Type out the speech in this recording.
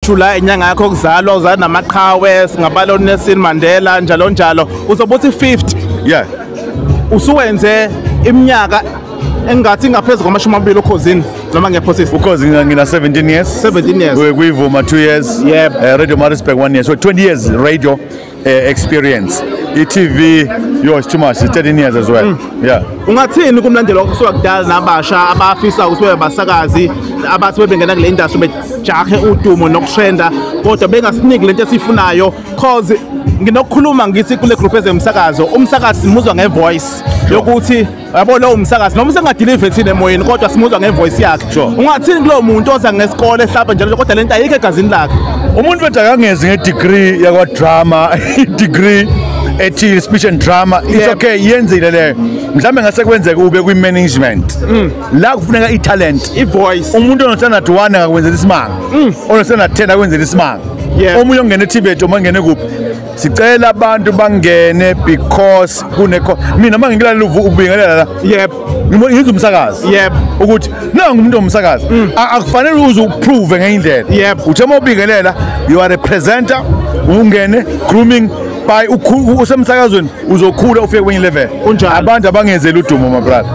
July inyanga yakho yokuzalwa uzala namaqhawe singabalo Nelson Mandela njalo njalo uzobe uthi 50 yeah usuwenze iminyaka engathi ngaphezulu kwamashumi amabili ukhosini noma ngephosisi because ngina 17 years kuyivuma 2 years Radio Maritzburg 1 year so 20 years radio experience TV it's too much it's 13 years as well yeah ungathini kumlandelo okusuka kudala nabasha abafisa ukuthi bebe basakazi abathi bebengena kule industry bejahe udumo nokutrenda kodwa bengasiniki lento esifunayo cause nginokukhuluma ngithi kule group ezemsakazo umsakazi simuzwa ngevoice yokuthi yabo lo umsakazi noma sengadeliver thina emoyeni kodwa simuzwa ngevoice yakhe ungathini kulo muntu oza ngesikole hlapha njalo kodwa lento ayikho egazini lakhe umuntu bethu akangezi ngedegree yakwa drama degree ethi speech and drama it's okay yenzile le mhlambe ngase kwenzeka ube kwi management la kufuneka italent ivoice umuntu onosana 1 akakwenzela isimanga onosana 10 akwenzela isimanga omunye ongene eTibet omangene kuphi sicela abantu bangene because mina mangilalela ubingelela la ngithi umsakazi ukuthi nangu umuntu omsakazi akufanele uze uprove ngeindlela uthi uma ubingelela you are a presenter ungene grooming by usemsakazweni uzokhula ufike kwenye level abantu abangenzela udumo my brother